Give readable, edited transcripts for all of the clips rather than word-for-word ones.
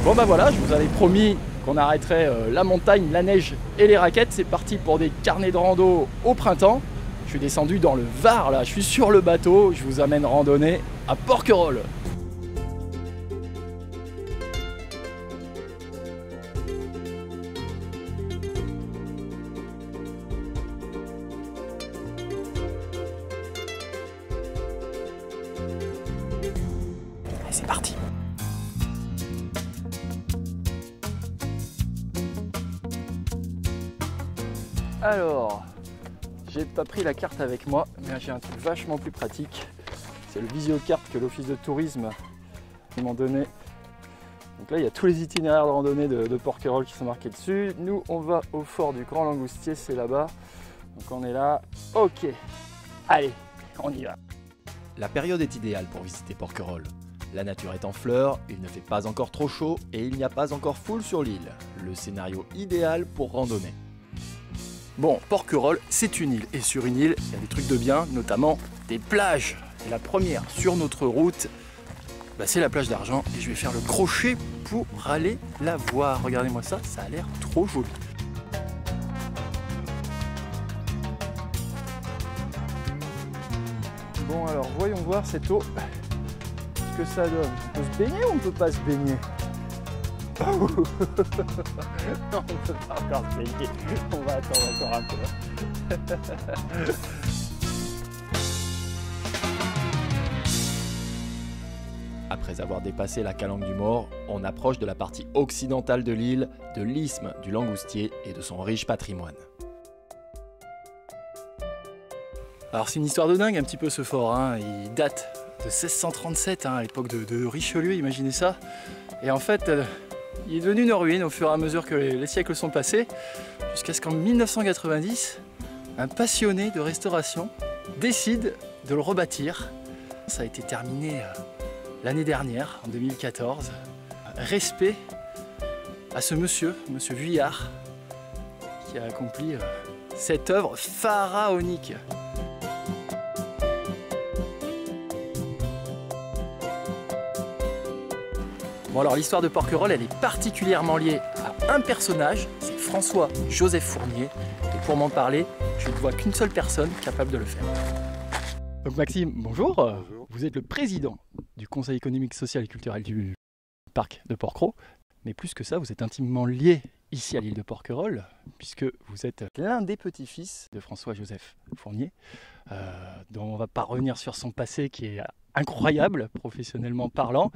Bon bah voilà, je vous avais promis qu'on arrêterait la montagne, la neige et les raquettes. C'est parti pour des carnets de rando au printemps. Je suis descendu dans le Var là, je suis sur le bateau, je vous amène randonner à Porquerolles. C'est parti. Alors, j'ai pas pris la carte avec moi, mais j'ai un truc vachement plus pratique. C'est le visio-carte que l'office de tourisme m'ont donné. Donc là, il y a tous les itinéraires de randonnée de Porquerolles qui sont marqués dessus. Nous, on va au fort du Grand Langoustier, c'est là-bas. Donc on est là. Ok, allez, on y va. La période est idéale pour visiter Porquerolles. La nature est en fleurs, il ne fait pas encore trop chaud et il n'y a pas encore foule sur l'île. Le scénario idéal pour randonner. Bon, Porquerolles, c'est une île. Et sur une île, il y a des trucs de bien, notamment des plages. Et la première sur notre route, bah, c'est la plage d'Argent. Et je vais faire le crochet pour aller la voir. Regardez-moi ça, ça a l'air trop joli. Bon alors, voyons voir cette eau, ce que ça donne. On peut se baigner ou on ne peut pas se baigner? Non, on ne peut pas encore se baigner. On va attendre encore un peu. Après avoir dépassé la Calanque du Mort, on approche de la partie occidentale de l'île, de l'isthme du Langoustier et de son riche patrimoine. Alors c'est une histoire de dingue un petit peu ce fort, hein. Il date de 1637, hein, à l'époque de Richelieu, imaginez ça. Et en fait, il est devenu une ruine au fur et à mesure que les siècles sont passés, jusqu'à ce qu'en 1990, un passionné de restauration décide de le rebâtir. Ça a été terminé l'année dernière, en 2014. Respect à ce monsieur Vuillard, qui a accompli cette œuvre pharaonique. Bon alors l'histoire de Porquerolles, elle est particulièrement liée à un personnage, c'est François-Joseph Fournier. Et pour m'en parler, je ne vois qu'une seule personne capable de le faire. Donc Maxime, bonjour. Bonjour. Vous êtes le président du Conseil économique, social et culturel du parc de Porquerolles. Mais plus que ça, vous êtes intimement lié ici à l'île de Porquerolles, puisque vous êtes l'un des petits-fils de François-Joseph Fournier, dont on ne va pas revenir sur son passé qui est incroyable, professionnellement parlant.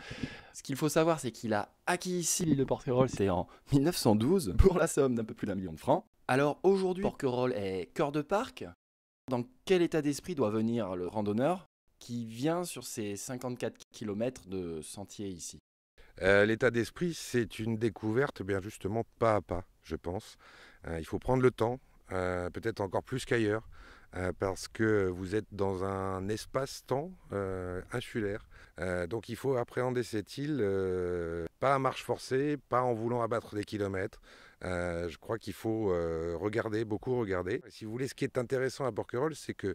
Ce qu'il faut savoir, c'est qu'il a acquis ici l'île de Porquerolles, c'était en 1912, pour la somme d'un peu plus d'1 million de francs. Alors aujourd'hui, Porquerolles est cœur de parc. Dans quel état d'esprit doit venir le randonneur qui vient sur ces 54 km de sentiers ici? L'état d'esprit, c'est une découverte, bien justement, pas à pas, je pense. Il faut prendre le temps, peut-être encore plus qu'ailleurs, parce que vous êtes dans un espace-temps insulaire. Donc il faut appréhender cette île, pas à marche forcée, pas en voulant abattre des kilomètres. Je crois qu'il faut regarder, beaucoup regarder. Si vous voulez, ce qui est intéressant à Porquerolles, c'est que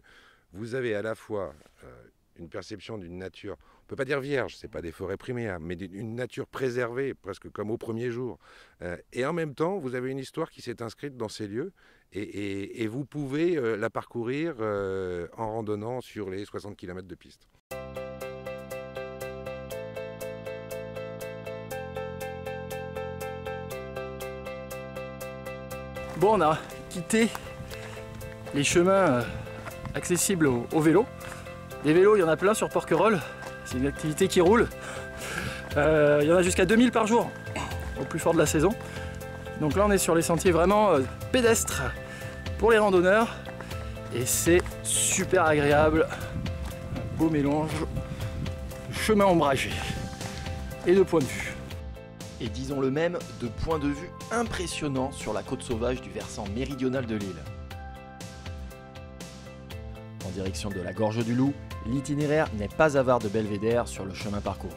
vous avez à la fois une perception d'une nature, on ne peut pas dire vierge, ce n'est pas des forêts primaires, mais une nature préservée, presque comme au premier jour. Et en même temps, vous avez une histoire qui s'est inscrite dans ces lieux et vous pouvez la parcourir en randonnant sur les 60 km de piste. Bon, on a quitté les chemins accessibles au vélo. Des vélos, il y en a plein sur Porquerolles. C'est une activité qui roule. Il y en a jusqu'à 2000 par jour, au plus fort de la saison. Donc là, on est sur les sentiers vraiment pédestres pour les randonneurs. Et c'est super agréable. Un beau mélange de chemin ombragé et de point de vue. Et disons-le même, de point de vue impressionnant sur la côte sauvage du versant méridional de l'île. En direction de la Gorge du Loup, l'itinéraire n'est pas avare de belvédères sur le chemin parcouru.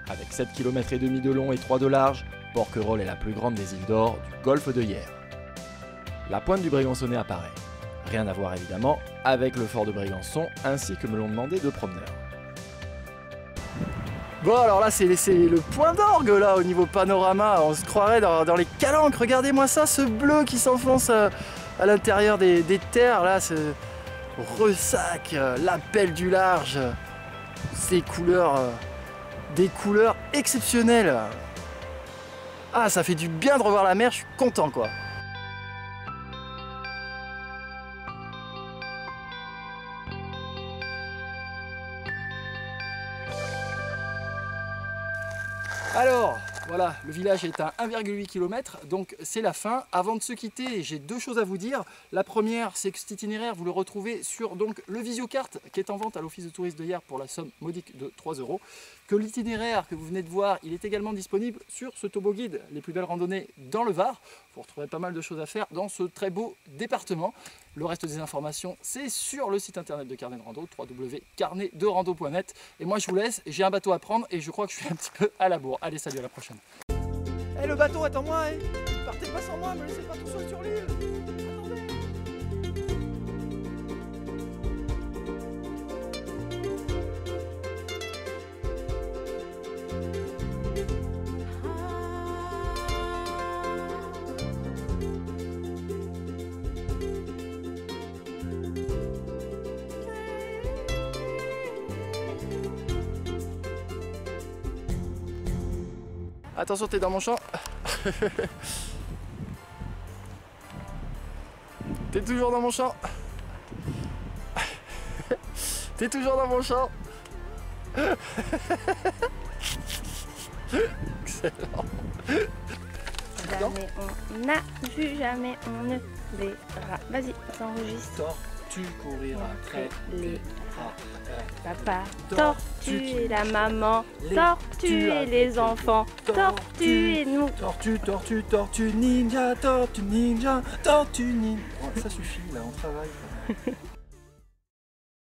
Avec 7,5 km de long et 3 de large, Porquerolles est la plus grande des îles d'or du golfe de Hyères. La pointe du Brégançonnet apparaît. Rien à voir évidemment avec le fort de Brégançon ainsi que me l'ont demandé deux promeneurs. Bon alors là c'est le point d'orgue là au niveau panorama, on se croirait dans les calanques, regardez-moi ça, ce bleu qui s'enfonce à l'intérieur des terres là, ce ressac, l'appel du large, ces couleurs, des couleurs exceptionnelles. Ah ça fait du bien de revoir la mer, je suis content quoi. Alors, voilà, le village est à 1,8 km, donc c'est la fin. Avant de se quitter, j'ai deux choses à vous dire. La première, c'est que cet itinéraire, vous le retrouvez sur donc, le Visiocarte, qui est en vente à l'office de tourisme de Hyères pour la somme modique de 3 €. Que l'itinéraire que vous venez de voir, il est également disponible sur ce toboguide, les plus belles randonnées dans le Var. Vous retrouverez pas mal de choses à faire dans ce très beau département. Le reste des informations, c'est sur le site internet de Carnet de Rando, www.carnetderando.net. Et moi, je vous laisse, j'ai un bateau à prendre et je crois que je suis un petit peu à la bourre. Allez, salut, à la prochaine. Eh, le bateau, attends-moi, partez pas sans moi, me laissez pas tout seul sur l'île. Attention, t'es dans mon champ. T'es toujours dans mon champ. T'es toujours dans mon champ. Excellent. Jamais on n'a vu, jamais on ne verra. Vas-y, t'enregistres. Tortue courir après les rats. Papa, tortue et la maman, tortue et les enfants, tortue et nous. Tortue, tortue, tortue ninja, tortue ninja, tortue ninja. Oh, ça suffit là, on travaille.